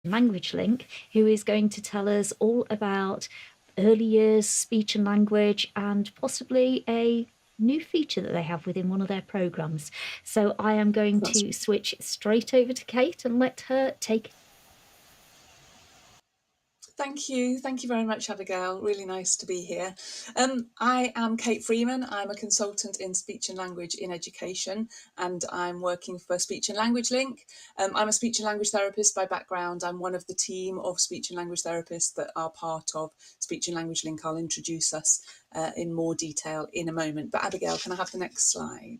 language link, who is going to tell us all about early years speech and language and possibly a new feature that they have within one of their programs. So I am going to switch straight over to Kate and let her take. Thank you. Thank you very much, Abigail. Really nice to be here. I am Kate Freeman. I'm a consultant in speech and language in education, and I'm working for Speech and Language Link. I'm a speech and language therapist by background. I'm one of the team of speech and language therapists that are part of Speech and Language Link. I'll introduce us in more detail in a moment. But Abigail, can I have the next slide?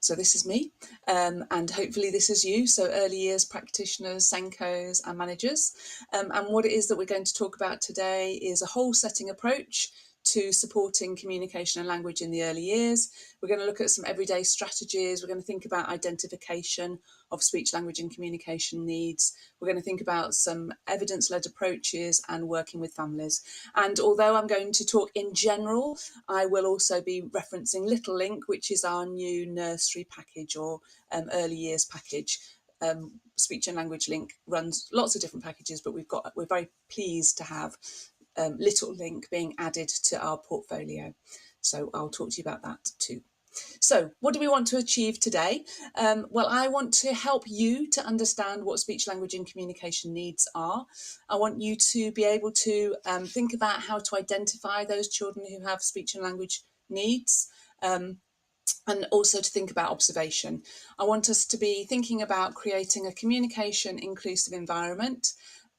So this is me, and hopefully this is you, so early years practitioners, SENCos and managers. And what it is that we're going to talk about today is a whole setting approach to supporting communication and language in the early years. We're going to look at some everyday strategies. We're going to think about identification of speech, language and communication needs. We're going to think about some evidence-led approaches and working with families. And although I'm going to talk in general, I will also be referencing Little Link, which is our new nursery package or early years package. Speech and Language Link runs lots of different packages, but we're very pleased to have Little Link being added to our portfolio. So I'll talk to you about that too. So what do we want to achieve today? Well, I want to help you to understand what speech, language and communication needs are. I want you to be able to think about how to identify those children who have speech and language needs. And also to think about observation. I want us to be thinking about creating a communication inclusive environment,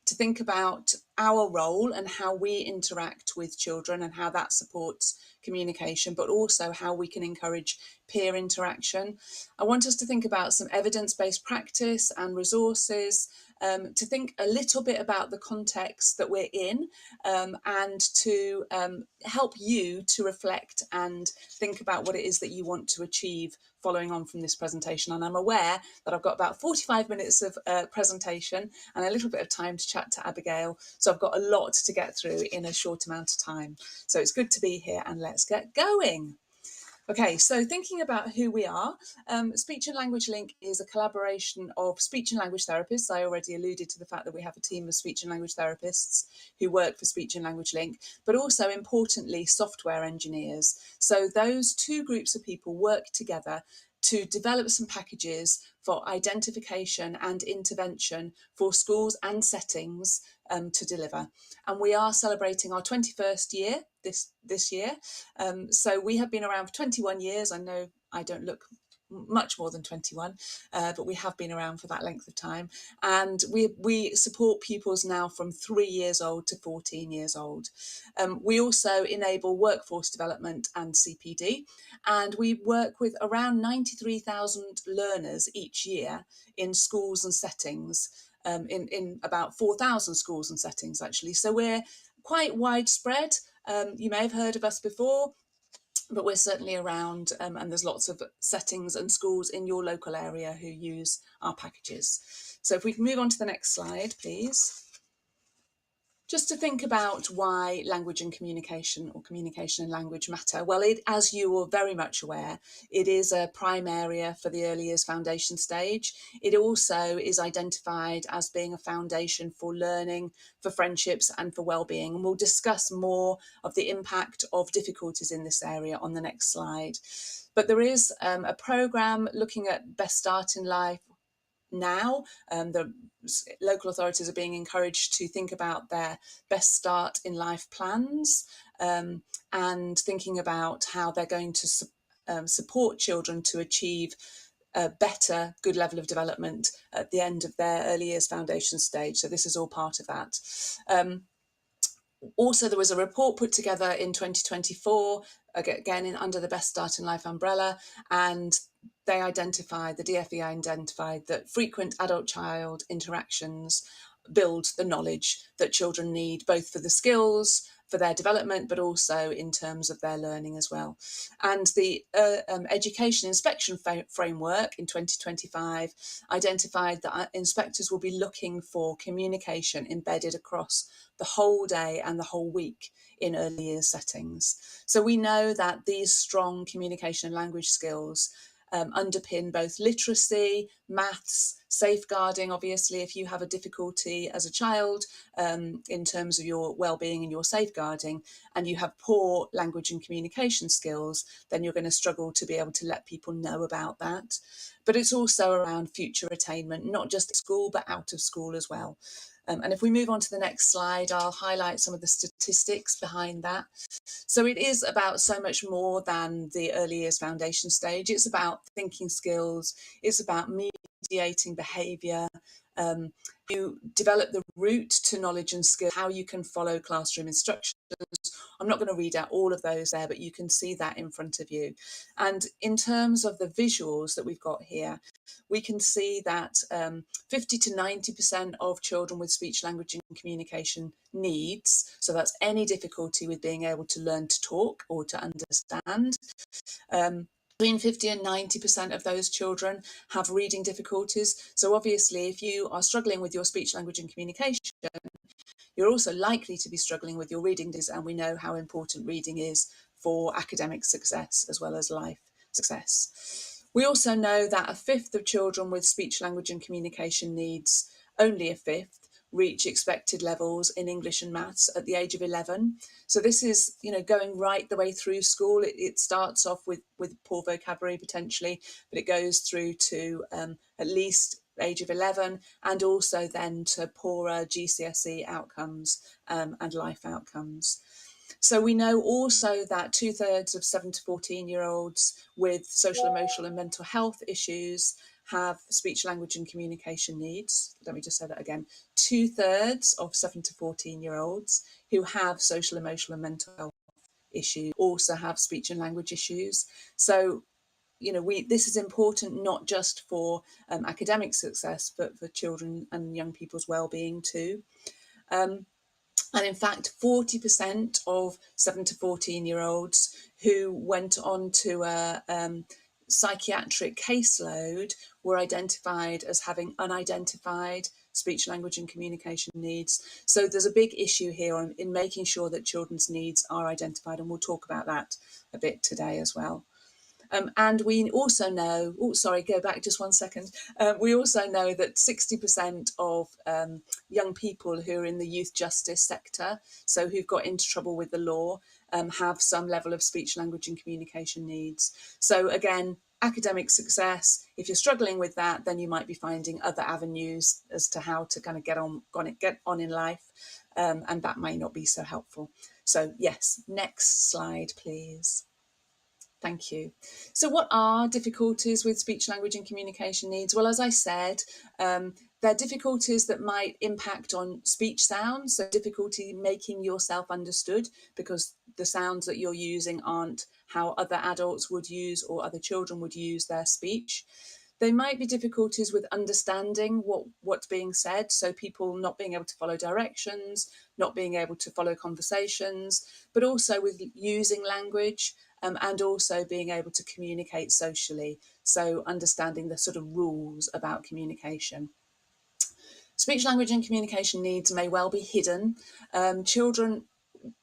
to think about our role and how we interact with children and how that supports communication, but also how we can encourage peer interaction. I want us to think about some evidence-based practice and resources, to think a little bit about the context that we're in, and to help you to reflect and think about what it is that you want to achieve following on from this presentation. And I'm aware that I've got about 45 minutes of presentation and a little bit of time to chat to Abigail. So I've got a lot to get through in a short amount of time. So it's good to be here and let's get going. Okay, so thinking about who we are, Speech and Language Link is a collaboration of speech and language therapists. I already alluded to the fact that we have a team of speech and language therapists who work for Speech and Language Link, but also importantly, software engineers. So those two groups of people work together to develop some packages for identification and intervention for schools and settings to deliver. And we are celebrating our 21st year this year. So we have been around for 21 years. I know I don't look much more than 21, but we have been around for that length of time. And we support pupils now from 3 years old to 14 years old. We also enable workforce development and CPD, and we work with around 93,000 learners each year in schools and settings, in about 4,000 schools and settings actually. So we're quite widespread. You may have heard of us before, but we're certainly around, and there's lots of settings and schools in your local area who use our packages. So if we can move on to the next slide, please. Just to think about why language and communication, or communication and language, matter. Well, as you are very much aware, it is a prime area for the early years foundation stage. It also is identified as being a foundation for learning, for friendships and for well-being. And we'll discuss more of the impact of difficulties in this area on the next slide. But there is a programme looking at Best Start in Life now. The local authorities are being encouraged to think about their best start in life plans, and thinking about how they're going to support children to achieve a better, good level of development at the end of their early years foundation stage. So this is all part of that. Also, there was a report put together in 2024, again under the Best Start in Life umbrella, and the DFE identified that frequent adult-child interactions build the knowledge that children need, both for the skills, for their development, but also in terms of their learning as well. And the Education Inspection Framework in 2025 identified that inspectors will be looking for communication embedded across the whole day and the whole week in early years settings. So we know that these strong communication and language skills underpin both literacy, maths, Safeguarding, obviously, if you have a difficulty as a child in terms of your well-being and your safeguarding, and you have poor language and communication skills, then you're going to struggle to be able to let people know about that. But it's also around future attainment, not just at school, but out of school as well. And if we move on to the next slide, I'll highlight some of the statistics behind that. So it is about so much more than the early years foundation stage. It's about thinking skills. It's about mediating behaviour. You develop the route to knowledge and skill, how you can follow classroom instructions. I'm not going to read out all of those there, but you can see that in front of you. And in terms of the visuals that we've got here, we can see that 50 to 90% of children with speech, language and communication needs, so that's any difficulty with being able to learn to talk or to understand, between 50 and 90% of those children have reading difficulties. So obviously, if you are struggling with your speech, language and communication, you're also likely to be struggling with your reading, and we know how important reading is for academic success as well as life success. We also know that a fifth of children with speech, language and communication needs, only a fifth, reach expected levels in English and maths at the age of 11. So this is, going right the way through school. It starts off with poor vocabulary potentially, but it goes through to at least age of 11, and also then to poorer GCSE outcomes and life outcomes. So we know also that 2/3 of 7 to 14-year-olds with social, emotional and mental health issues have speech, language and communication needs. Let me just say that again. 2/3 of 7 to 14-year-olds who have social, emotional and mental health issues also have speech and language issues. So, this is important not just for academic success, but for children and young people's well-being too. And in fact, 40% of 7 to 14-year-olds who went on to a psychiatric caseload were identified as having unidentified speech, language and communication needs. So there's a big issue here in making sure that children's needs are identified, and we'll talk about that a bit today as well. And we also know, go back just one second. We also know that 60% of young people who are in the youth justice sector, so who've got into trouble with the law, have some level of speech, language and communication needs. So again, academic success, if you're struggling with that, then you might be finding other avenues as to how to kind of get on in life, and that may not be so helpful. So yes, next slide, please. Thank you. So what are difficulties with speech, language and communication needs? Well, as I said, they're difficulties that might impact on speech sounds, so difficulty making yourself understood because the sounds that you're using aren't how other adults would use or other children would use their speech. There might be difficulties with understanding what's being said, so people not being able to follow directions, not being able to follow conversations, but also with using language, and also being able to communicate socially, so understanding the sort of rules about communication. Speech, language and communication needs may well be hidden. Children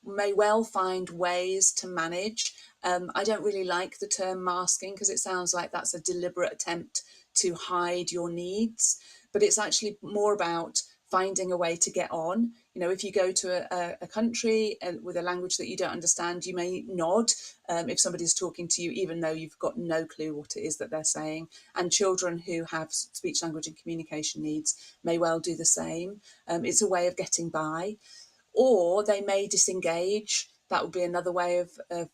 may well find ways to manage. I don't really like the term masking because it sounds like that's a deliberate attempt to hide your needs, but it's actually more about finding a way to get on. If you go to a country with a language that you don't understand, you may nod if somebody's talking to you, even though you've got no clue what it is that they're saying. And children who have speech, language and communication needs may well do the same. It's a way of getting by. Or they may disengage. That would be another way of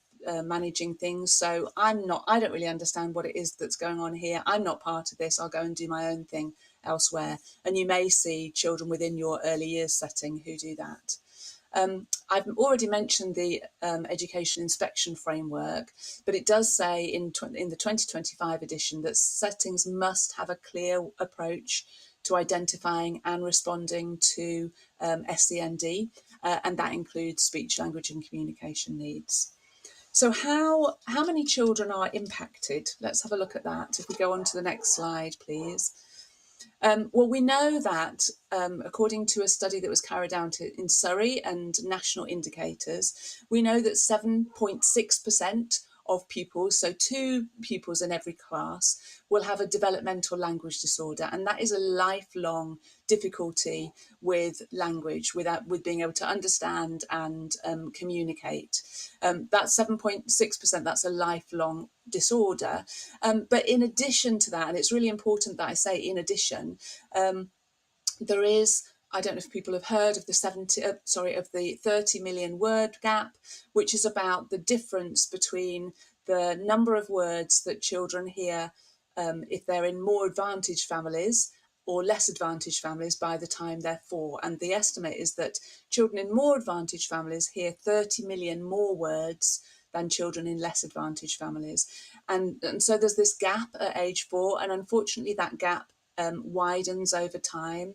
managing things. So I don't really understand what it is that's going on here. I'm not part of this. I'll go and do my own thing elsewhere. And you may see children within your early years setting who do that. I've already mentioned the education inspection framework, but it does say in the 2025 edition that settings must have a clear approach to identifying and responding to SEND, and that includes speech, language and communication needs. So how many children are impacted? Let's have a look at that. If we go on to the next slide, please. Well, we know that according to a study that was carried out in Surrey and national indicators, we know that 7.6% of pupils, so 2 pupils in every class, will have a developmental language disorder, and that is a lifelong difficulty with language, with being able to understand and communicate. That's 7.6%. That's a lifelong disorder. But in addition to that, and it's really important that I say in addition, there is, I don't know if people have heard of the 30 million word gap, which is about the difference between the number of words that children hear if they're in more advantaged families or less advantaged families by the time they're 4. And the estimate is that children in more advantaged families hear 30 million more words than children in less advantaged families. And so there's this gap at age 4, and unfortunately that gap widens over time.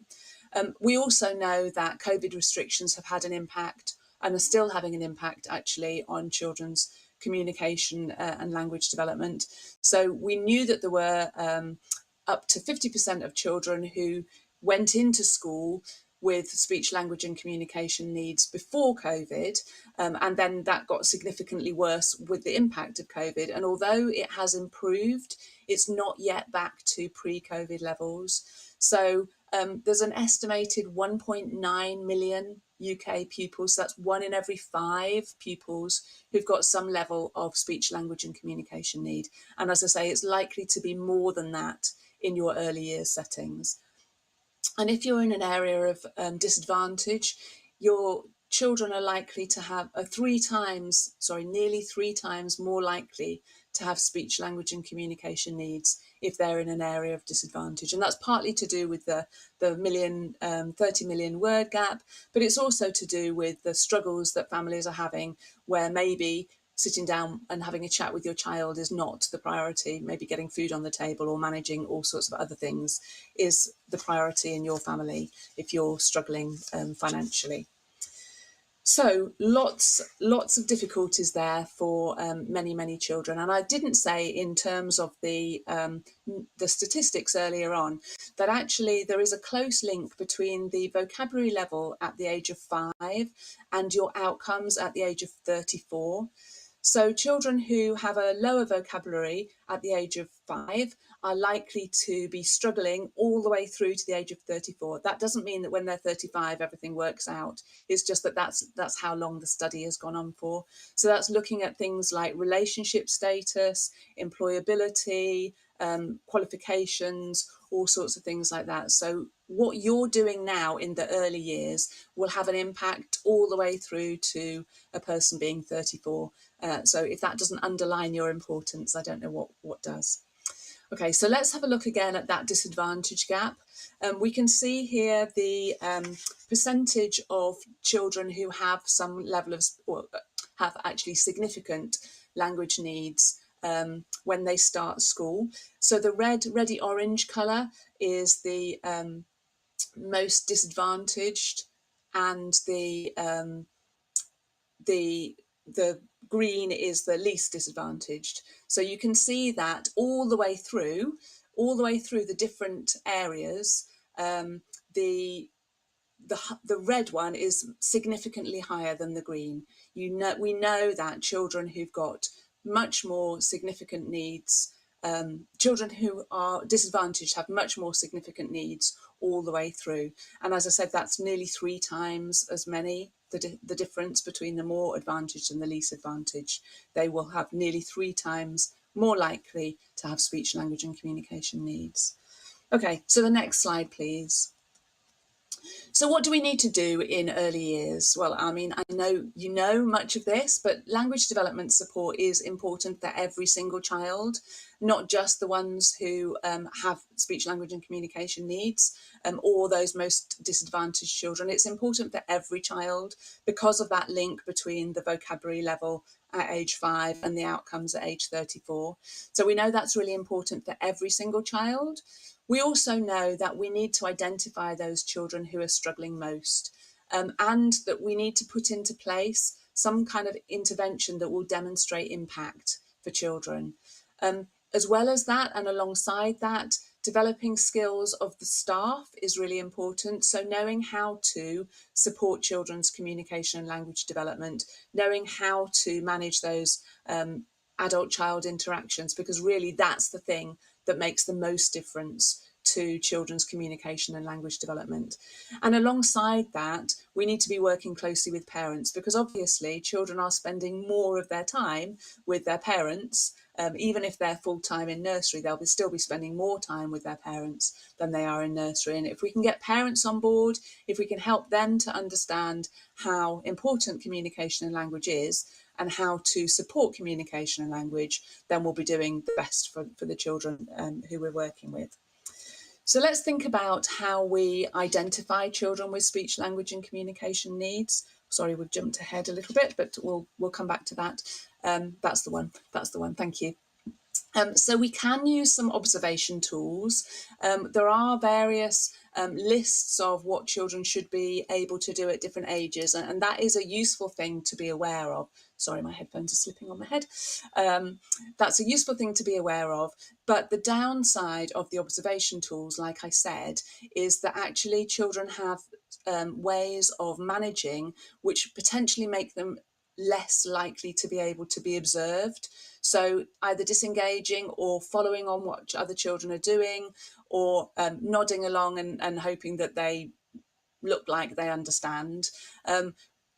We also know that COVID restrictions have had an impact and are still having an impact actually on children's communication and language development. So we knew that there were up to 50% of children who went into school with speech, language and communication needs before COVID, and then that got significantly worse with the impact of COVID. And although it has improved, it's not yet back to pre-COVID levels. So there's an estimated 1.9 million UK pupils, so that's 1 in every 5 pupils who've got some level of speech, language and communication need. And as I say, it's likely to be more than that in your early years settings. And if you're in an area of disadvantage, your children are likely to have nearly three times more likely to have speech, language and communication needs if they're in an area of disadvantage. And that's partly to do with the 30 million word gap, but it's also to do with the struggles that families are having where maybe sitting down and having a chat with your child is not the priority. Maybe getting food on the table or managing all sorts of other things is the priority in your family if you're struggling financially. So lots of difficulties there for many children. And I didn't say in terms of the statistics earlier on that actually there is a close link between the vocabulary level at the age of 5 and your outcomes at the age of 34. So children who have a lower vocabulary at the age of 5 are likely to be struggling all the way through to the age of 34. That doesn't mean that when they're 35 everything works out. It's just that that's how long the study has gone on for. So that's looking at things like relationship status, employability, qualifications, all sorts of things like that. So what you're doing now in the early years will have an impact all the way through to a person being 34. So if that doesn't underline your importance, I don't know what does. Okay, so let's have a look again at that disadvantage gap. We can see here the percentage of children who have some level of, or have actually significant language needs when they start school. So the reddy orange colour is the most disadvantaged, and the green is the least disadvantaged. So you can see that all the way through the different areas, the red one is significantly higher than the green. We know that children who've got much more significant needs, children who are disadvantaged have much more significant needs all the way through. And as I said, that's nearly 3 times as many, the difference between the more advantaged and the least advantaged. They will have nearly 3 times more likely to have speech, language and communication needs. Okay, so the next slide, please. So what do we need to do in early years? Well, I mean, I know you know much of this, but language development support is important for every single child, not just the ones who have speech, language and communication needs, or those most disadvantaged children. It's important for every child because of that link between the vocabulary level at age 5 and the outcomes at age 34. So we know that's really important for every single child. We also know that we need to identify those children who are struggling most, and that we need to put into place some kind of intervention that will demonstrate impact for children. As well as that, and alongside that, developing skills of the staff is really important. So knowing how to support children's communication and language development, knowing how to manage those adult-child interactions, because really that's the thing that makes the most difference to children's communication and language development. And alongside that, we need to be working closely with parents, because obviously children are spending more of their time with their parents. Even if they're full-time in nursery, they'll still be spending more time with their parents than they are in nursery. And if we can get parents on board, if we can help them to understand how important communication and language is, and how to support communication and language, then we'll be doing the best for the children who we're working with. So let's think about how we identify children with speech, language and communication needs. Sorry, we've jumped ahead a little bit, but we'll come back to that. That's the one. Thank you. So we can use some observation tools. There are various lists of what children should be able to do at different ages, and that is a useful thing to be aware of. Sorry, my headphones are slipping on my head. That's a useful thing to be aware of, but the downside of the observation tools, like I said, is that actually children have ways of managing which potentially make them less likely to be able to be observed. So either disengaging or following on what other children are doing, or nodding along and hoping that they look like they understand.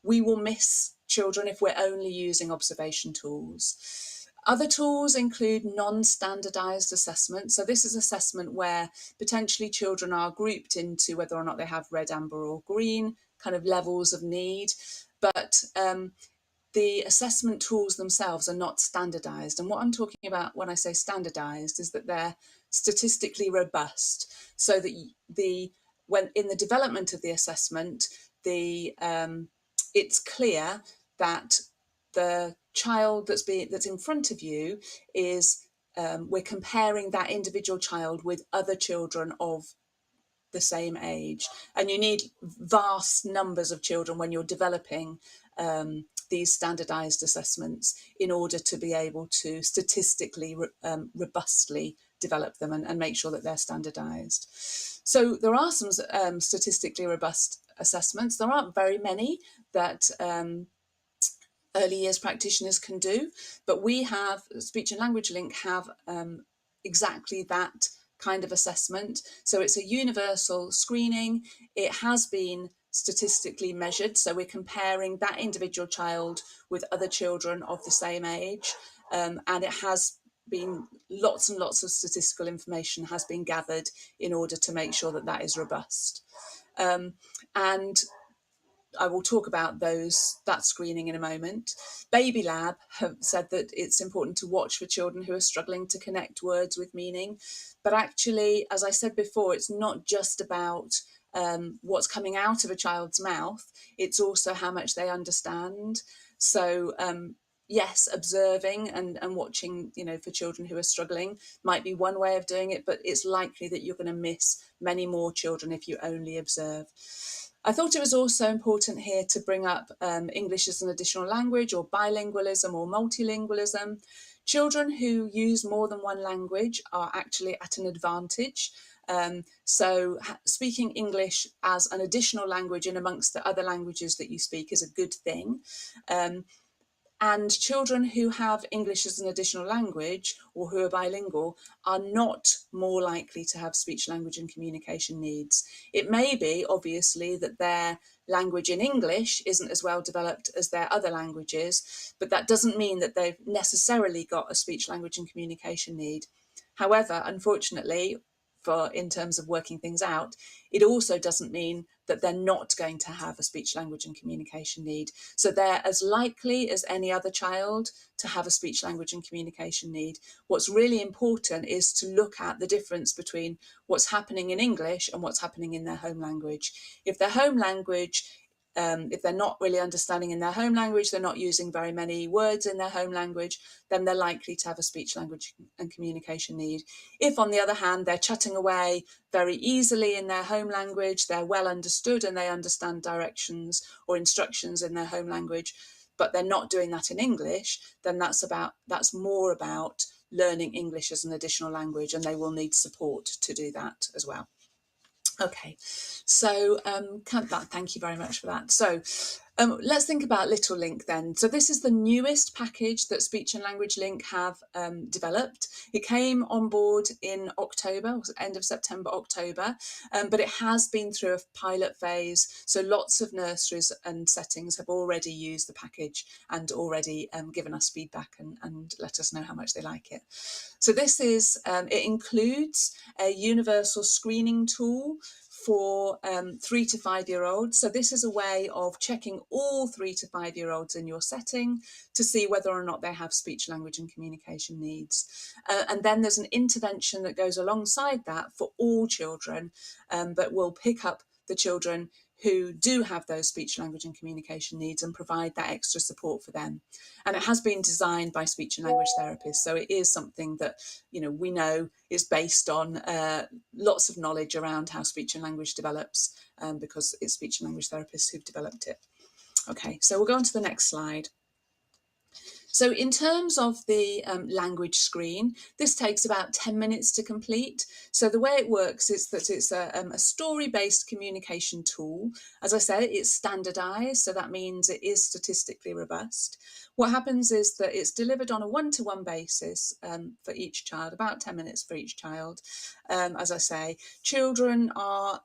We will miss children if we're only using observation tools. Other tools include non-standardized assessment. So this is assessment where potentially children are grouped into whether or not they have red, amber or green kind of levels of need, but the assessment tools themselves are not standardized. And what I'm talking about when I say standardized is that they're statistically robust, so that when in the development of the assessment, it's clear that the child that's in front of you is we're comparing that individual child with other children of the same age, and you need vast numbers of children when you're developing these standardized assessments in order to be able to statistically robustly develop them and make sure that they're standardized. So there are some statistically robust assessments. There aren't very many that early years practitioners can do, but we have, Speech and Language Link have exactly that kind of assessment. So it's a universal screening. It has been statistically measured, so we're comparing that individual child with other children of the same age, and it has been lots and lots of statistical information has been gathered in order to make sure that that is robust. And I will talk about that screening in a moment. Baby Lab have said that it's important to watch for children who are struggling to connect words with meaning. But actually, as I said before, it's not just about what's coming out of a child's mouth, it's also how much they understand. So yes, observing and watching, for children who are struggling might be one way of doing it, but it's likely that you're going to miss many more children if you only observe. I thought it was also important here to bring up English as an additional language, or bilingualism or multilingualism. Children who use more than one language are actually at an advantage. So speaking English as an additional language in amongst the other languages that you speak is a good thing. And children who have English as an additional language or who are bilingual are not more likely to have speech, language and communication needs. It may be, obviously, that their language in English isn't as well developed as their other languages, but that doesn't mean that they've necessarily got a speech, language and communication need. However, unfortunately, in terms of working things out, it also doesn't mean that they're not going to have a speech, language and communication need. So they're as likely as any other child to have a speech, language and communication need. What's really important is to look at the difference between what's happening in English and what's happening in their home language. If their home language if they're not really understanding in their home language, they're not using very many words in their home language, then they're likely to have a speech, language and communication need. If, on the other hand, they're chatting away very easily in their home language, they're well understood and they understand directions or instructions in their home language, but they're not doing that in English, then that's more about learning English as an additional language, and they will need support to do that as well. Okay, so thank you very much for that. So Let's think about Little Link then. So this is the newest package that Speech and Language Link have developed. It came on board in October, end of September, October, but it has been through a pilot phase. So lots of nurseries and settings have already used the package and already given us feedback and let us know how much they like it. So this is, it includes a universal screening tool for 3 to 5 year olds. So this is a way of checking all 3 to 5 year olds in your setting to see whether or not they have speech, language and communication needs. And then there's an intervention that goes alongside that for all children, but will pick up the children who do have those speech, language and communication needs and provide that extra support for them. And it has been designed by speech and language therapists. So it is something that, you know, we know is based on lots of knowledge around how speech and language develops, because it's speech and language therapists who've developed it. Okay, so we'll go on to the next slide. So in terms of the language screen, this takes about 10 minutes to complete. So the way it works is that it's a story-based communication tool. As I said, it's standardized, so that means it is statistically robust. What happens is that it's delivered on a one-to-one basis for each child, about 10 minutes for each child. As I say, children are...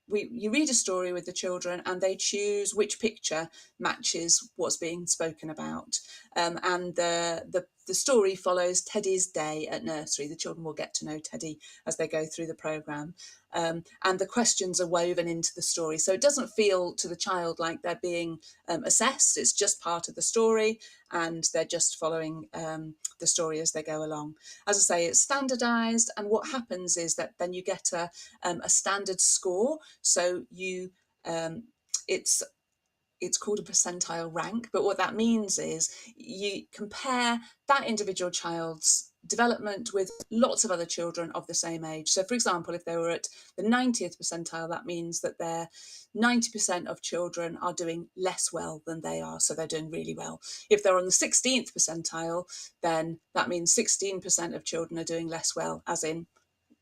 you read a story with the children and they choose which picture matches what's being spoken about. And the story follows Teddy's day at nursery. The children will get to know Teddy as they go through the programme. And the questions are woven into the story. So it doesn't feel to the child like they're being assessed. It's just part of the story and they're just following the story as they go along. As I say, it's standardised, and what happens is that then you get a standard score. So you it's called a percentile rank, but what that means is you compare that individual child's development with lots of other children of the same age. So for example, if they were at the 90th percentile, that means that they're 90% of children are doing less well than they are, so they're doing really well. If they're on the 16th percentile, then that means 16% of children are doing less well, as in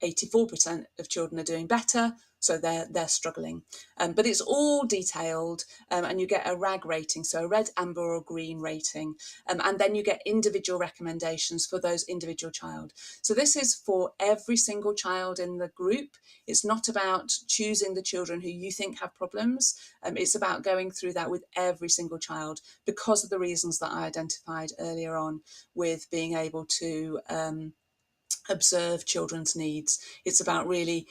84% of children are doing better, so they're struggling. But it's all detailed, and you get a RAG rating, so a red, amber or green rating, and then you get individual recommendations for those individual child. So this is for every single child in the group. It's not about choosing the children who you think have problems. It's about going through that with every single child because of the reasons that I identified earlier on with being able to observe children's needs. It's about really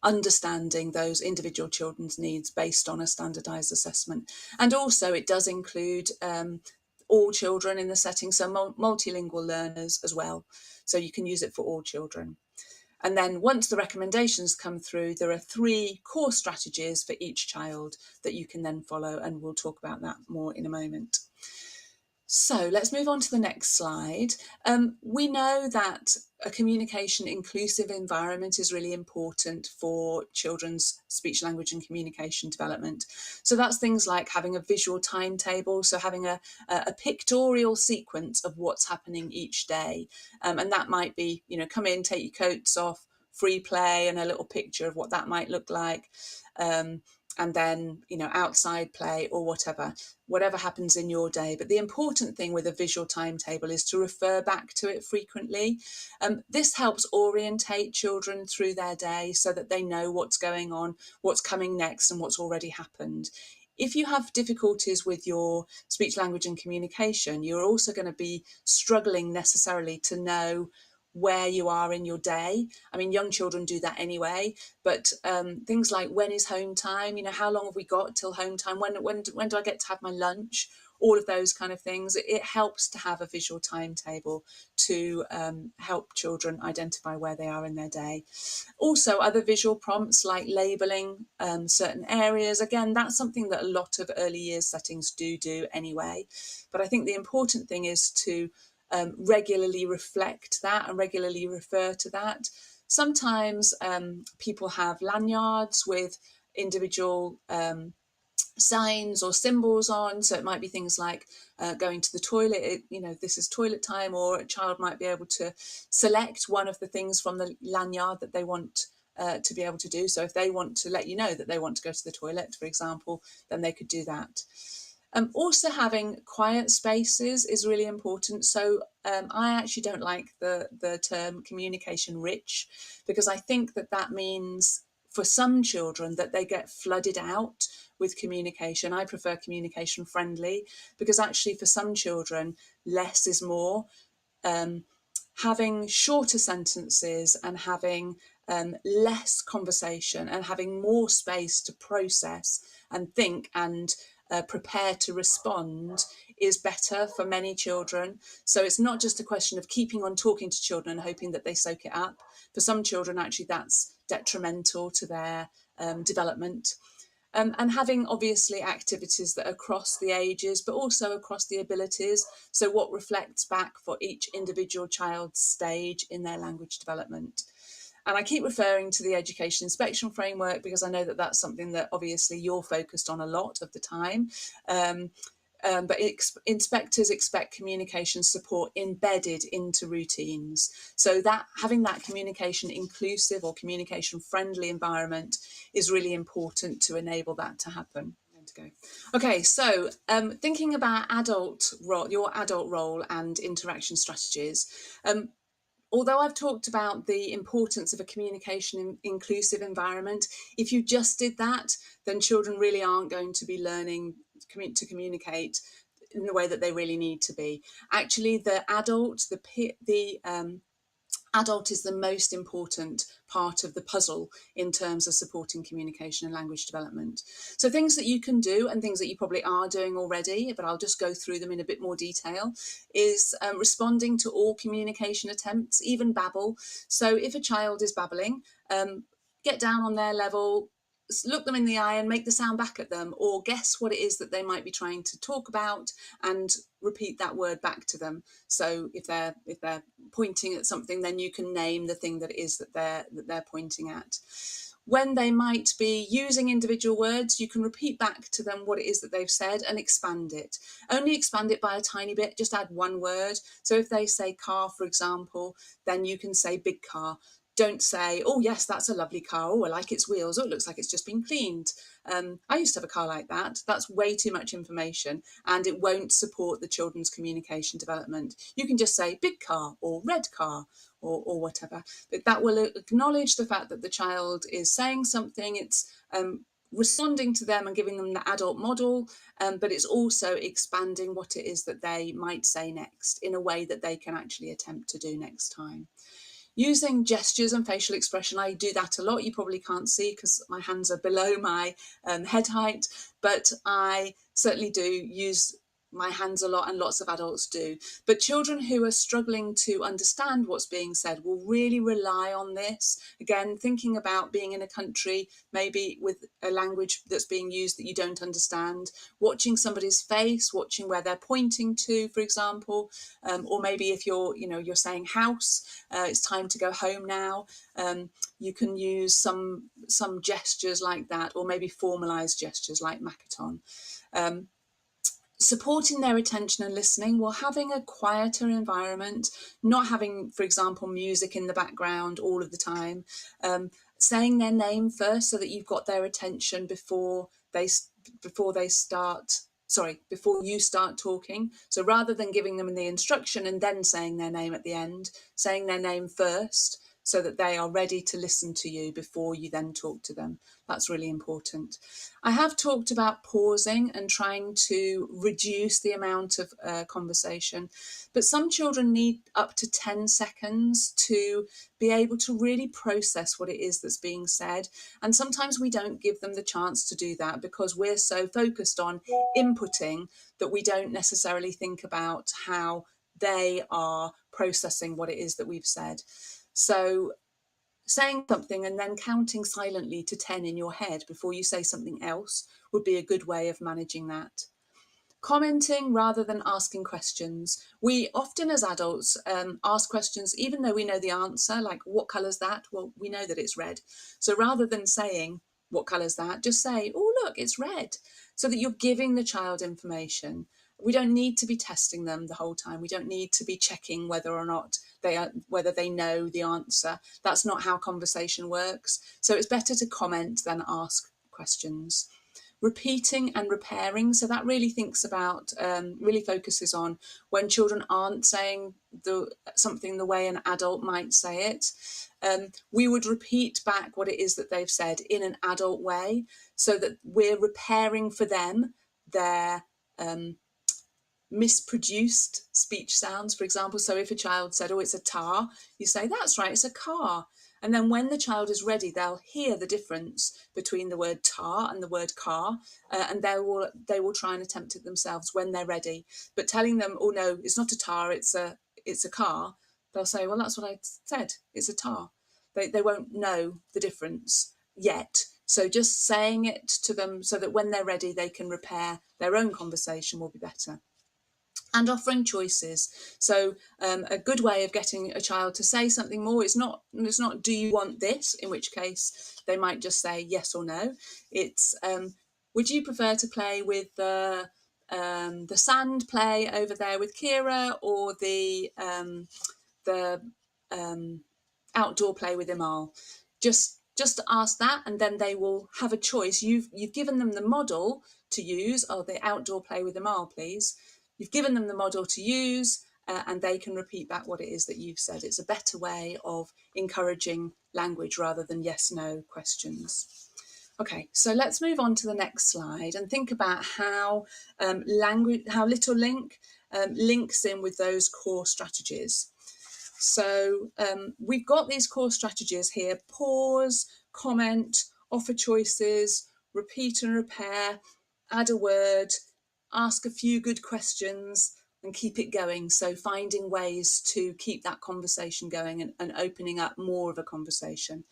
understanding those individual children's needs based on a standardised assessment. And also it does include all children in the setting, so multilingual learners as well. So you can use it for all children. And then once the recommendations come through, there are 3 core strategies for each child that you can then follow, and we'll talk about that more in a moment. So let's move on to the next slide. We know that a communication inclusive environment is really important for children's speech, language and communication development. So that's things like having a visual timetable, so having a pictorial sequence of what's happening each day. And that might be, you know, come in, take your coats off, free play, and a little picture of what that might look like. And then, you know, outside play or whatever happens in your day. But the important thing with a visual timetable is to refer back to it frequently. This helps orientate children through their day so that they know what's going on, what's coming next and what's already happened. If you have difficulties with your speech, language and communication, you're also going to be struggling necessarily to know where you are in your day. I mean, young children do that anyway, but things like when is home time, you know, how long have we got till home time, when do I get to have my lunch, all of those kind of things. It helps to have a visual timetable to help children identify where they are in their day. Also, other visual prompts like labelling certain areas. Again, that's something that a lot of early years settings do anyway. But I think the important thing is to regularly reflect that and regularly refer to that. Sometimes people have lanyards with individual signs or symbols on, so it might be things like going to the toilet, you know, this is toilet time, or a child might be able to select one of the things from the lanyard that they want to be able to do. So if they want to let you know that they want to go to the toilet, for example, then they could do that. Also having quiet spaces is really important. So I actually don't like the term communication rich, because I think that that means for some children that they get flooded out with communication. I prefer communication friendly, because actually for some children less is more. Having shorter sentences and having less conversation and having more space to process and think and prepare to respond is better for many children. So it's not just a question of keeping on talking to children and hoping that they soak it up. For some children, actually, that's detrimental to their development. And having obviously activities that are across the ages, but also across the abilities. So what reflects back for each individual child's stage in their language development. And I keep referring to the education inspection framework because I know that that's something that obviously you're focused on a lot of the time. But inspectors expect communication support embedded into routines. So that having that communication inclusive or communication friendly environment is really important to enable that to happen. Okay, so thinking about your adult role and interaction strategies. Although I've talked about the importance of a communication inclusive environment, if you just did that, then children really aren't going to be learning to communicate in the way that they really need to be. Actually, the adult is the most important part of the puzzle in terms of supporting communication and language development. So things that you can do and things that you probably are doing already, but I'll just go through them in a bit more detail, is responding to all communication attempts, even babble. So if a child is babbling, get down on their level, look them in the eye and make the sound back at them, or guess what it is that they might be trying to talk about and repeat that word back to them. So if they're pointing at something, then you can name the thing that it is that they're pointing at. When they might be using individual words, you can repeat back to them what it is that they've said and expand it. Only expand it by a tiny bit, just add one word. So if they say car, for example, then you can say big car. Don't say, oh, yes, that's a lovely car. Oh, I like its wheels. Oh, it looks like it's just been cleaned. I used to have a car like that. That's way too much information and it won't support the children's communication development. You can just say big car or red car or whatever. But that will acknowledge the fact that the child is saying something. It's responding to them and giving them the adult model, but it's also expanding what it is that they might say next in a way that they can actually attempt to do next time. Using gestures and facial expression, I do that a lot. You probably can't see because my hands are below my head height, but I certainly do use my hands a lot, and lots of adults do. But children who are struggling to understand what's being said will really rely on this. Again, thinking about being in a country, maybe with a language that's being used that you don't understand, watching somebody's face, watching where they're pointing to, for example, or maybe if you're saying house, it's time to go home now. You can use some gestures like that, or maybe formalized gestures like Makaton. Supporting their attention and listening, while having a quieter environment, not having, for example, music in the background all of the time, saying their name first so that you've got their attention before you start talking. So rather than giving them the instruction and then saying their name at the end, saying their name first so that they are ready to listen to you before you then talk to them. That's really important. I have talked about pausing and trying to reduce the amount of conversation, but some children need up to 10 seconds to be able to really process what it is that's being said. And sometimes we don't give them the chance to do that because we're so focused on inputting that we don't necessarily think about how they are processing what it is that we've said. So saying something and then counting silently to 10 in your head before you say something else would be a good way of managing that. Commenting rather than asking questions. We often as adults ask questions even though we know the answer, like what colour's that? Well, we know that it's red. So rather than saying what colour's that, just say, oh, look, it's red, so that you're giving the child information. We don't need to be testing them the whole time. We don't need to be checking whether or not whether they know the answer. That's not how conversation works. So it's better to comment than ask questions. Repeating and repairing. So that really really focuses on when children aren't saying something the way an adult might say it. We would repeat back what it is that they've said in an adult way, so that we're repairing for them their misproduced speech sounds, for example. So if a child said, "Oh, it's a tar," you say, "That's right, it's a car." And then when the child is ready, they'll hear the difference between the word tar and the word car, and they will try and attempt it themselves when they're ready. But telling them, "Oh no, it's not a tar, it's a car," they'll say, "Well, that's what I said, it's a tar." They won't know the difference yet. So just saying it to them so that when they're ready, they can repair their own conversation will be better. And offering choices. So a good way of getting a child to say something more is not "Do you want this?" in which case they might just say yes or no. It's "Would you prefer to play with the sand play over there with Kira, or the outdoor play with Imal?" Just ask that, and then they will have a choice. You've given them the model to use. "Oh, the outdoor play with Imal, please." You've given them the model to use, and they can repeat back what it is that you've said. It's a better way of encouraging language rather than yes/no questions. Okay, so let's move on to the next slide and think about how Little Link links in with those core strategies. So we've got these core strategies here: pause, comment, offer choices, repeat and repair, add a word, ask a few good questions, and keep it going. So finding ways to keep that conversation going and opening up more of a conversation.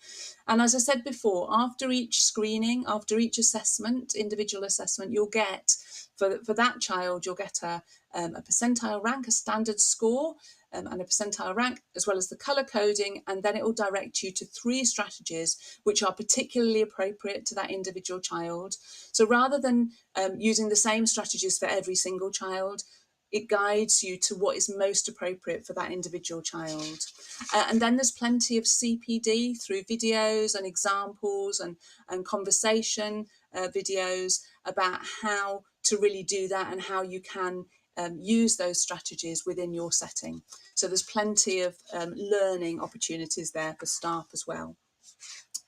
And as I said before, after each screening, after each assessment, individual assessment, you'll get, for that child, you'll get a percentile rank, a standard score, and a percentile rank, as well as the colour coding, and then it will direct you to 3 strategies which are particularly appropriate to that individual child. So rather than using the same strategies for every single child, it guides you to what is most appropriate for that individual child. And then there's plenty of CPD through videos and examples and conversation videos about how to really do that and how you can use those strategies within your setting. So there's plenty of learning opportunities there for staff as well.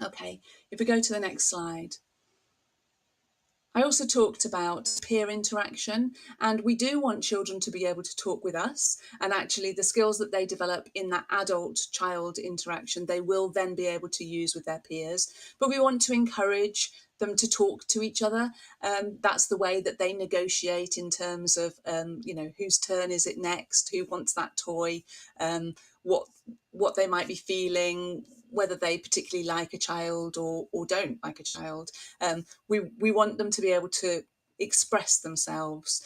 Okay, if we go to the next slide. I also talked about peer interaction, and we do want children to be able to talk with us, and actually the skills that they develop in that adult-child interaction, they will then be able to use with their peers. But we want to encourage them to talk to each other. That's the way that they negotiate in terms of, whose turn is it next, who wants that toy, what they might be feeling, whether they particularly like a child or don't like a child. We want them to be able to express themselves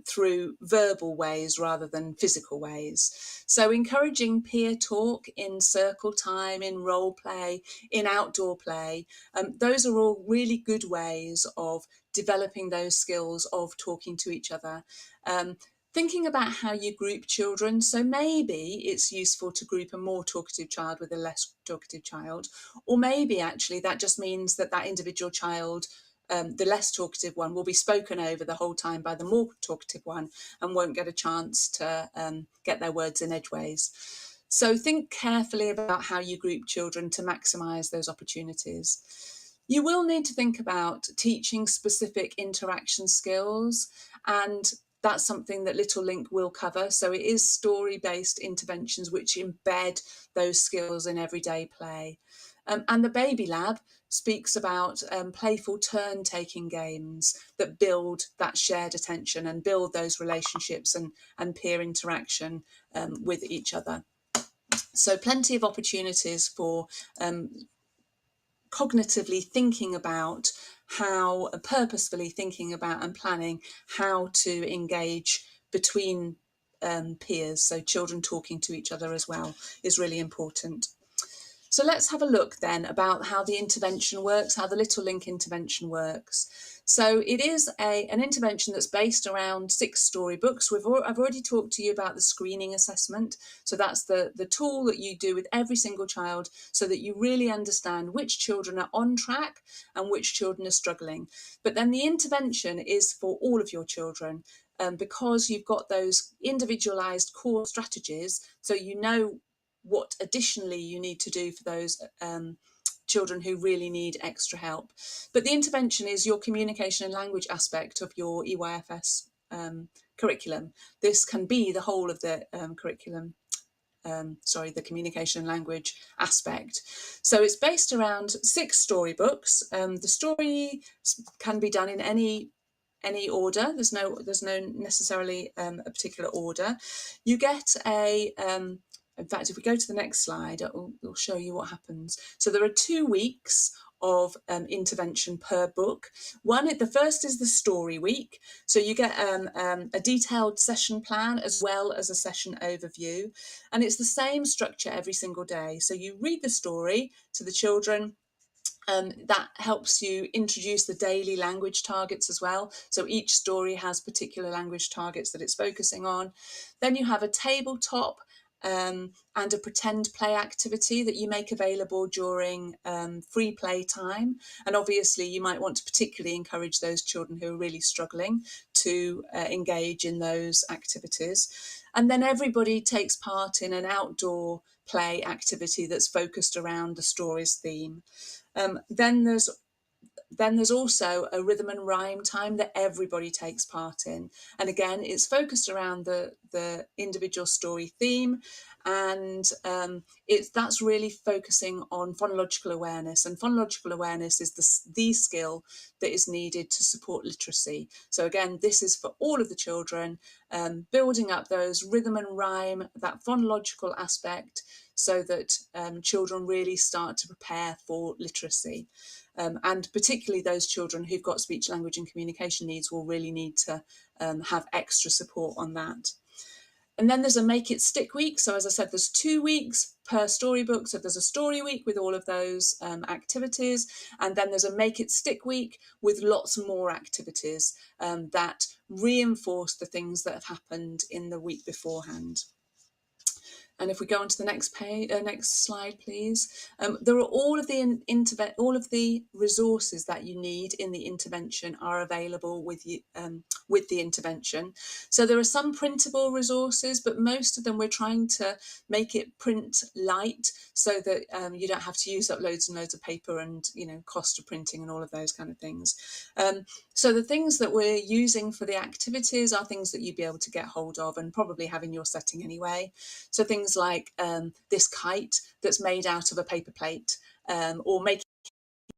through verbal ways rather than physical ways. So encouraging peer talk in circle time, in role play, in outdoor play, those are all really good ways of developing those skills of talking to each other. Thinking about how you group children. So maybe it's useful to group a more talkative child with a less talkative child, or maybe actually that just means that that individual child, the less talkative one, will be spoken over the whole time by the more talkative one and won't get a chance to get their words in edgeways. So think carefully about how you group children to maximise those opportunities. You will need to think about teaching specific interaction skills, and that's something that Little Link will cover. So it is story-based interventions which embed those skills in everyday play. And the Baby Lab speaks about playful turn-taking games that build that shared attention and build those relationships and peer interaction with each other. So plenty of opportunities for cognitively thinking about how, purposefully thinking about and planning how to engage between peers. So children talking to each other as well is really important. So let's have a look then about how the intervention works, how the Little Link intervention works. So it is an intervention that's based around 6 storybooks. I've already talked to you about the screening assessment. So that's the tool that you do with every single child so that you really understand which children are on track and which children are struggling. But then the intervention is for all of your children. Because you've got those individualised core strategies, so you know what additionally you need to do for those children who really need extra help. But the intervention is your communication and language aspect of your EYFS curriculum. This can be the whole of the curriculum. The communication and language aspect. So it's based around 6 storybooks. The story can be done in any order. There's no necessarily a particular order. You get a in fact, if we go to the next slide, it'll show you what happens. So there are 2 weeks of intervention per book. The first is the story week. So you get a detailed session plan as well as a session overview. And it's the same structure every single day. So you read the story to the children. That helps you introduce the daily language targets as well. So each story has particular language targets that it's focusing on. Then you have a tabletop and a pretend play activity that you make available during free play time. And obviously you might want to particularly encourage those children who are really struggling to engage in those activities. And then everybody takes part in an outdoor play activity that's focused around the story's theme. Then there's also a rhythm and rhyme time that everybody takes part in. And again, it's focused around the individual story theme. And that's really focusing on phonological awareness. And phonological awareness is the skill that is needed to support literacy. So again, this is for all of the children, building up those rhythm and rhyme, that phonological aspect, so that children really start to prepare for literacy. And particularly those children who've got speech, language and communication needs will really need to have extra support on that. And then there's a Make It Stick week. So as I said, there's 2 weeks per storybook. So there's a story week with all of those activities. And then there's a Make It Stick week with lots more activities that reinforce the things that have happened in the week beforehand. And if we go on to the next page, next slide, please. There are all of the resources that you need in the intervention are available with you with the intervention. So there are some printable resources, but most of them we're trying to make it print light so that you don't have to use up loads and loads of paper and cost of printing and all of those kind of things. So the things that we're using for the activities are things that you'd be able to get hold of and probably have in your setting anyway. So things like this kite that's made out of a paper plate, or making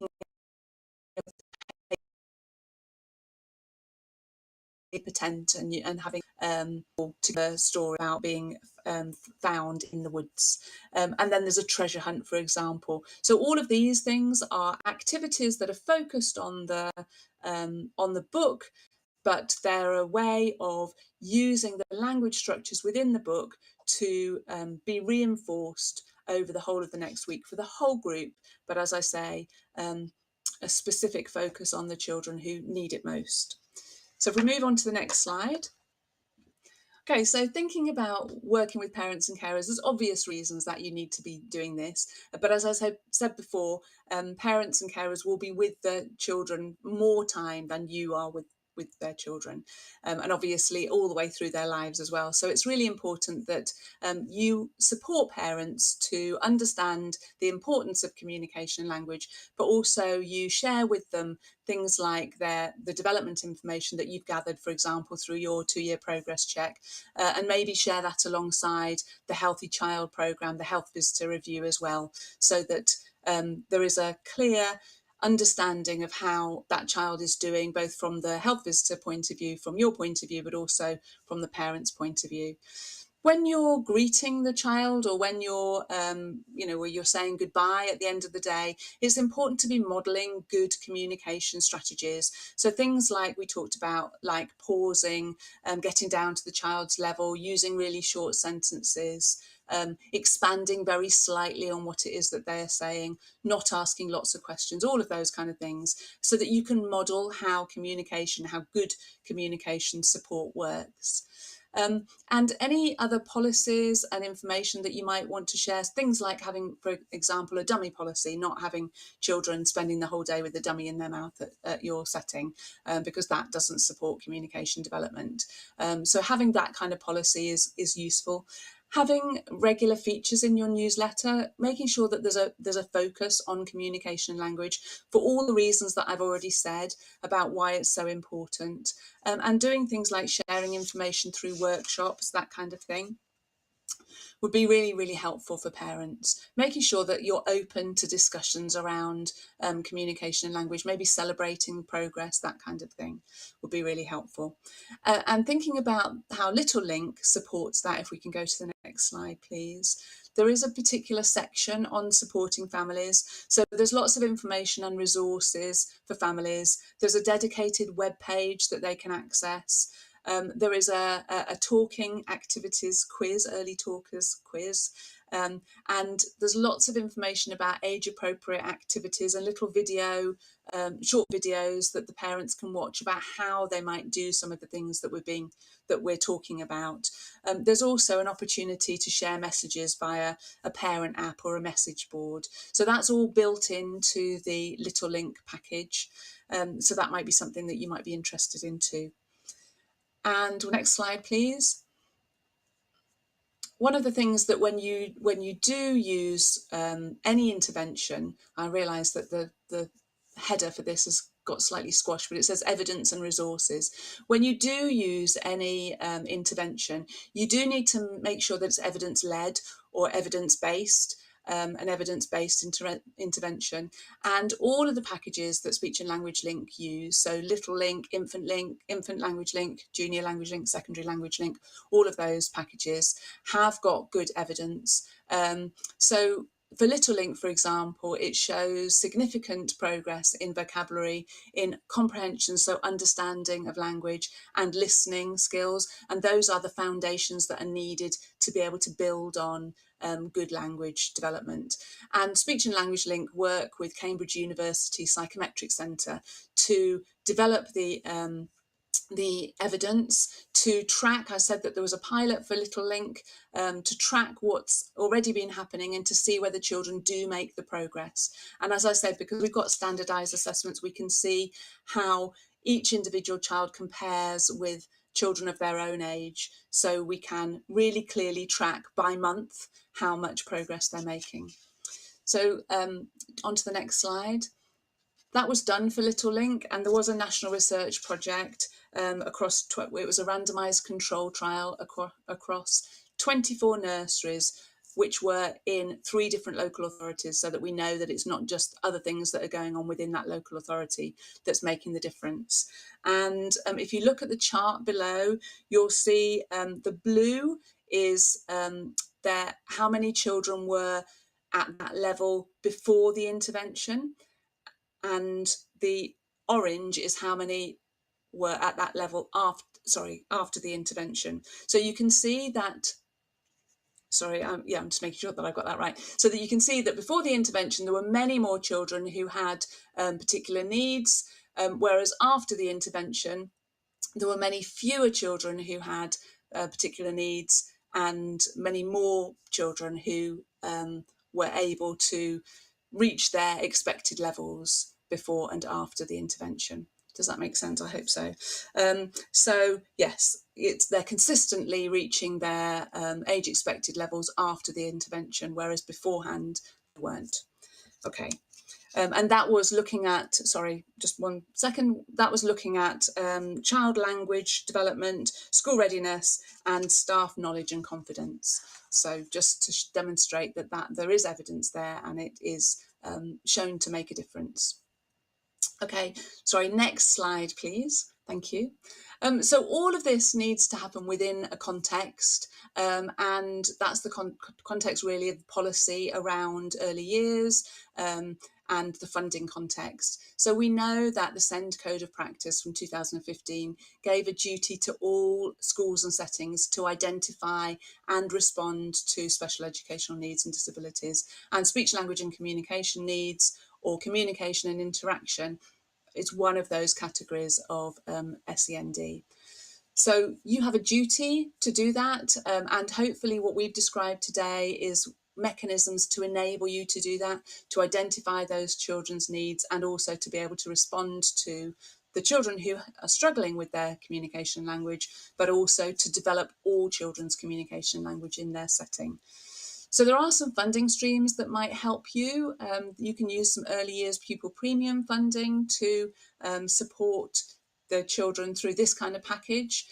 a paper tent and having to the story about being found in the woods. And then there's a treasure hunt, for example. So all of these things are activities that are focused on the book, but they're a way of using the language structures within the book to be reinforced over the whole of the next week for the whole group. But as I say, a specific focus on the children who need it most. So if we move on to the next slide. Okay, so thinking about working with parents and carers, there's obvious reasons that you need to be doing this. But as I said before, parents and carers will be with the children more time than you are with their children, and obviously all the way through their lives as well. So it's really important that you support parents to understand the importance of communication and language, but also you share with them things like the development information that you've gathered, for example, through your 2-year progress check, and maybe share that alongside the Healthy Child programme, the health visitor review as well, so that there is a clear understanding of how that child is doing, both from the health visitor point of view, from your point of view, but also from the parent's point of view. When you're greeting the child, or when you're, where you're saying goodbye at the end of the day, it's important to be modelling good communication strategies. So things like we talked about, like pausing, getting down to the child's level, using really short sentences, expanding very slightly on what it is that they're saying, not asking lots of questions, all of those kind of things, so that you can model how good communication support works. And any other policies and information that you might want to share, things like having, for example, a dummy policy, not having children spending the whole day with a dummy in their mouth at your setting, because that doesn't support communication development. So having that kind of policy is useful. Having regular features in your newsletter, making sure that there's a focus on communication and language for all the reasons that I've already said about why it's so important, and doing things like sharing information through workshops, that kind of thing, would be really, really helpful for parents. Making sure that you're open to discussions around communication and language, maybe celebrating progress, that kind of thing would be really helpful. And thinking about how Little Link supports that, if we can go to the next slide, please. There is a particular section on supporting families. So there's lots of information and resources for families. There's a dedicated web page that they can access. There is a talking activities quiz, early talkers quiz, and there's lots of information about age appropriate activities and little short videos that the parents can watch about how they might do some of the things that we're talking about. There's also an opportunity to share messages via a parent app or a message board. So that's all built into the Little Link package. So that might be something that you might be interested in too. And next slide, please. One of the things that when you do use any intervention, I realise that the header for this has got slightly squashed, but it says evidence and resources. When you do use any intervention, you do need to make sure that it's evidence-led or evidence-based. An evidence-based intervention, and all of the packages that Speech and Language Link use, so Little Link, Infant Language Link, Junior Language Link, Secondary Language Link, all of those packages have got good evidence. So for Little Link, for example, it shows significant progress in vocabulary, in comprehension, so understanding of language, and listening skills, and those are the foundations that are needed to be able to build on good language development. And Speech and Language Link work with Cambridge University Psychometric Centre to develop the evidence, to track. I said that there was a pilot for Little Link, to track what's already been happening and to see whether children do make the progress. And as I said, because we've got standardised assessments, we can see how each individual child compares with children of their own age, so we can really clearly track by month how much progress they're making. So on to the next slide. That was done for Little Link, and there was a national research project across, it was a randomised control trial across 24 nurseries, which were in 3 different local authorities, so that we know that it's not just other things that are going on within that local authority that's making the difference. And if you look at the chart below, you'll see the blue is how many children were at that level before the intervention, and the orange is how many were at that level after the intervention. So you can see that, I'm just making sure that I've got that right. So that you can see that before the intervention, there were many more children who had particular needs, whereas after the intervention, there were many fewer children who had particular needs, and many more children who were able to reach their expected levels before and after the intervention. Does that make sense? I hope so. So yes, they're consistently reaching their age expected levels after the intervention, whereas beforehand they weren't. Okay. And that was looking at, just one second, that was looking at child language development, school readiness, and staff knowledge and confidence. So just to demonstrate that there is evidence there, and it is shown to make a difference. Okay, next slide, please. Thank you. So all of this needs to happen within a context, and that's the context really of policy around early years, and the funding context. So we know that the SEND Code of Practice from 2015 gave a duty to all schools and settings to identify and respond to special educational needs and disabilities, and speech, language and communication needs, or communication and interaction, it's one of those categories of SEND. So you have a duty to do that, and hopefully what we've described today is mechanisms to enable you to do that, to identify those children's needs, and also to be able to respond to the children who are struggling with their communication language, but also to develop all children's communication language in their setting. So there are some funding streams that might help you. You can use some early years pupil premium funding to support the children through this kind of package.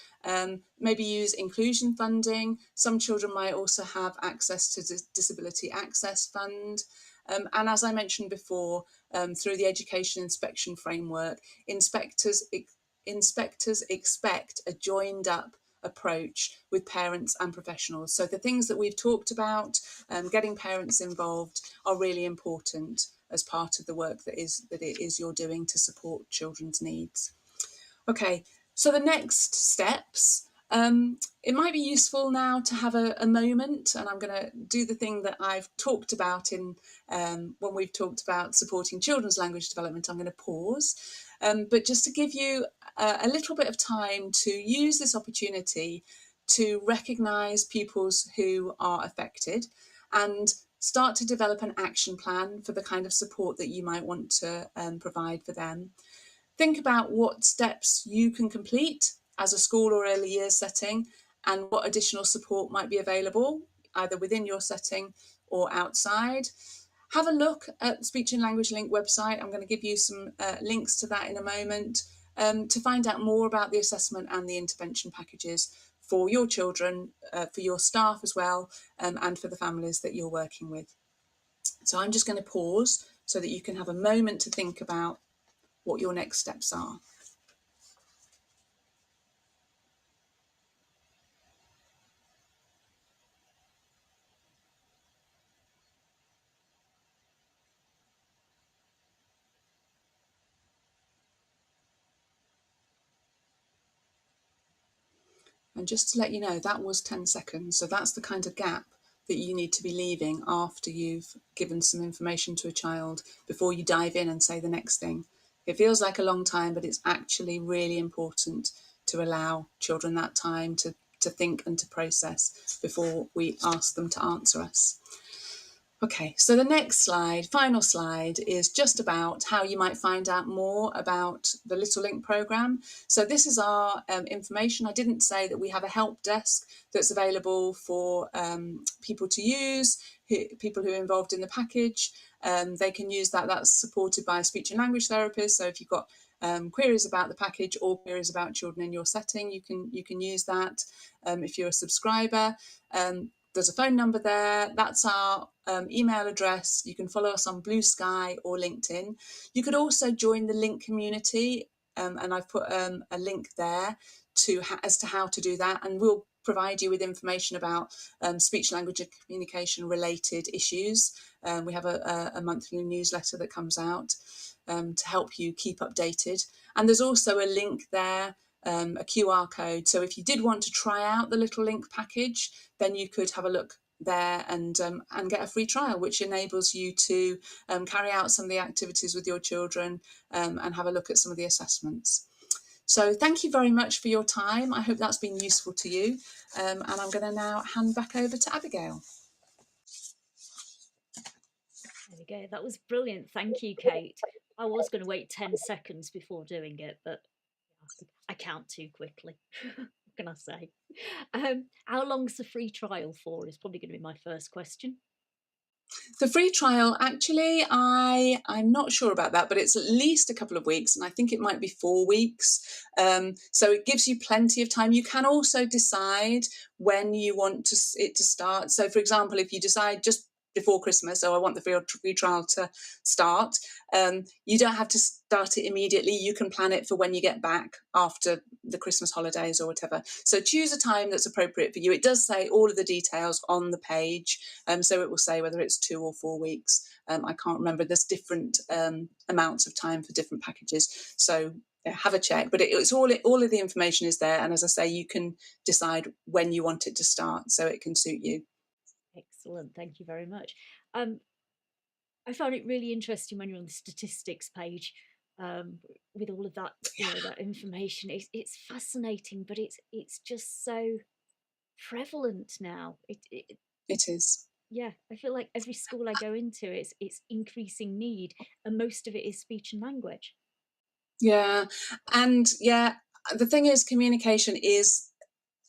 Maybe use inclusion funding. Some children might also have access to Disability Access Fund. And as I mentioned before, through the Education Inspection Framework, inspectors expect a joined up approach with parents and professionals. So the things that we've talked about, getting parents involved, are really important as part of the work that it is you're doing to support children's needs. Okay, so the next steps. It might be useful now to have a moment, and I'm going to do the thing that I've talked about in when we've talked about supporting children's language development. I'm going to pause, but just to give you a little bit of time to use this opportunity to recognise pupils who are affected and start to develop an action plan for the kind of support that you might want to provide for them. Think about what steps you can complete as a school or early years setting, and what additional support might be available either within your setting or outside. Have a look at the Speech and Language Link website. I'm going to give you some links to that in a moment, to find out more about the assessment and the intervention packages for your children, for your staff as well, and for the families that you're working with. So I'm just going to pause so that you can have a moment to think about what your next steps are. And just to let you know, that was 10 seconds. So that's the kind of gap that you need to be leaving after you've given some information to a child before you dive in and say the next thing. It feels like a long time, but it's actually really important to allow children that time to think and to process before we ask them to answer us. Okay, so the next slide, final slide, is just about how you might find out more about the Little Link programme. So this is our information. I didn't say that we have a help desk that's available for people to use, people who are involved in the package. They can use that. That's supported by a speech and language therapist. So if you've got queries about the package or queries about children in your setting, you can use that. If you're a subscriber, there's a phone number there. That's our email address. You can follow us on Blue Sky or LinkedIn. You could also join the Link community, and I've put a link there as to how to do that, and we'll provide you with information about speech, language and communication related issues. We have a monthly newsletter that comes out to help you keep updated. And there's also a link there, a QR code. So if you did want to try out the Little Link package, then you could have a look there and get a free trial, which enables you to carry out some of the activities with your children and have a look at some of the assessments. So thank you very much for your time. I hope that's been useful to you. And I'm going to now hand back over to Abigail. There we go. That was brilliant. Thank you, Kate. I was going to wait 10 seconds before doing it, but I count too quickly. What can I say? How long's the free trial for is probably going to be my first question. The free trial, actually, I'm not sure about that, but it's at least a couple of weeks, and I think it might be 4 weeks. So it gives you plenty of time. You can also decide when you want it to start. So, for example, if you decide just before Christmas, so I want the free trial to start. You don't have to start it immediately. You can plan it for when you get back after the Christmas holidays or whatever. So choose a time that's appropriate for you. It does say all of the details on the page, so it will say whether it's 2 or 4 weeks. I can't remember. There's different amounts of time for different packages. So yeah, have a check. But it's all of the information is there. And as I say, you can decide when you want it to start, so it can suit you. Excellent. Thank you very much. I found it really interesting when you're on the statistics page, with all of that, that information. It's fascinating, but it's just so prevalent now. It is. Yeah, I feel like every school I go into, it's increasing need, and most of it is speech and language. Yeah. And yeah, the thing is, communication is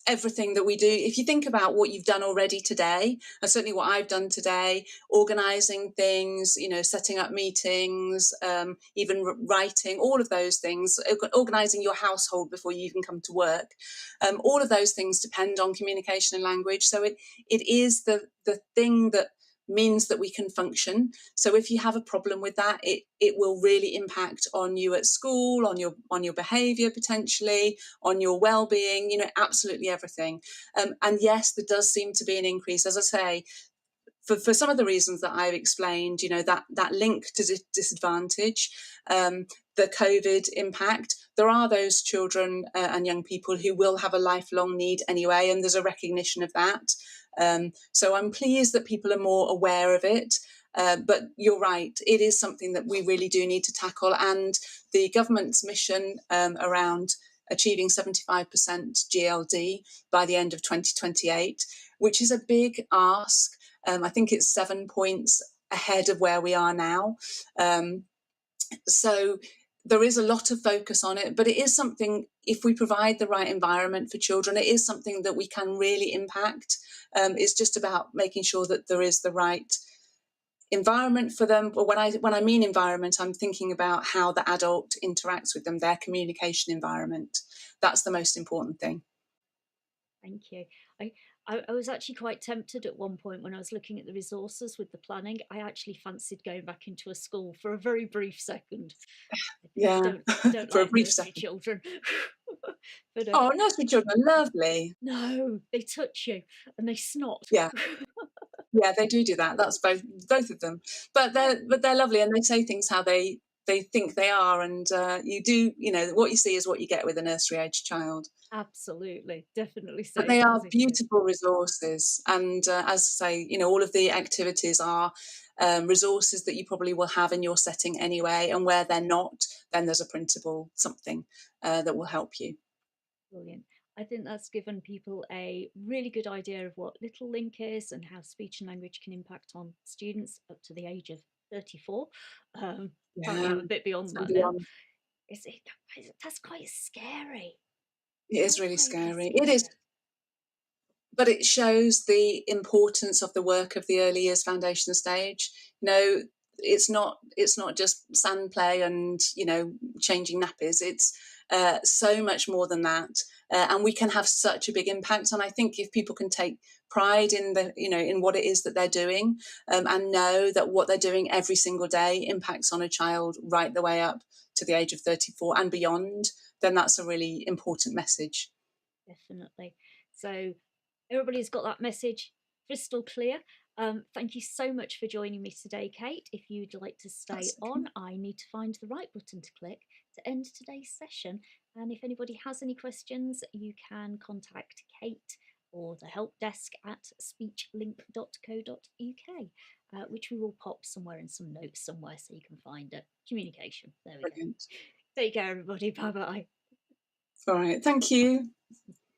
everything that we do. If you think about what you've done already today, and certainly what I've done today, organizing things, setting up meetings, even writing, all of those things, organizing your household before you even come to work, all of those things depend on communication and language. So it is the thing that means that we can function. So if you have a problem with that, it will really impact on you at school, on your behavior, potentially on your well-being, absolutely everything. And yes, there does seem to be an increase, as I say, for some of the reasons that I've explained, that link to disadvantage, the COVID impact. There are those children and young people who will have a lifelong need anyway, and there's a recognition of that. So I'm pleased that people are more aware of it. But you're right, it is something that we really do need to tackle. And the government's mission around achieving 75% GLD by the end of 2028, which is a big ask. I think it's 7 points ahead of where we are now. So there is a lot of focus on it, but it is something, if we provide the right environment for children, it is something that we can really impact. It's just about making sure that there is the right environment for them. But when I mean environment, I'm thinking about how the adult interacts with them, their communication environment. That's the most important thing. Thank you. I, I was actually quite tempted at one point when I was looking at the resources with the planning. I actually fancied going back into a school for a very brief second. I Yeah, don't for a like brief nursery second. children, but Oh, nursery children are lovely. no, they touch you and they snot. Yeah. Yeah, they do that. That's both of them. But they're lovely, and they say things how they think they are, and you do, what you see is what you get with a nursery age child. Absolutely, definitely But say they are positive. beautiful resources, and as I say, all of the activities are resources that you probably will have in your setting anyway. And where they're not, then there's a printable something that will help you. Brilliant. I think that's given people a really good idea of what Little Link is and how speech and language can impact on students up to the age of 34. Apparently, Yeah, I'm a bit beyond and that now. beyond. That's quite scary. It is really Slightly scary. It is. scary. But it shows the importance of the work of the early years foundation stage. It's not just sand play and changing nappies. It's so much more than that, and we can have such a big impact. And I think if people can take pride in in what it is that they're doing, and know that what they're doing every single day impacts on a child right the way up to the age of 34 and beyond, then that's a really important message. Definitely. So everybody's got that message crystal clear. Thank you so much for joining me today, Kate. If you'd like to stay That's okay. on, I need to find the right button to click to end today's session. And if anybody has any questions, you can contact Kate or the help desk at speechlink.co.uk, which we will pop somewhere in some notes somewhere so you can find it. Communication. There we go. Brilliant. Take care, everybody. Bye bye. All right. Thank you.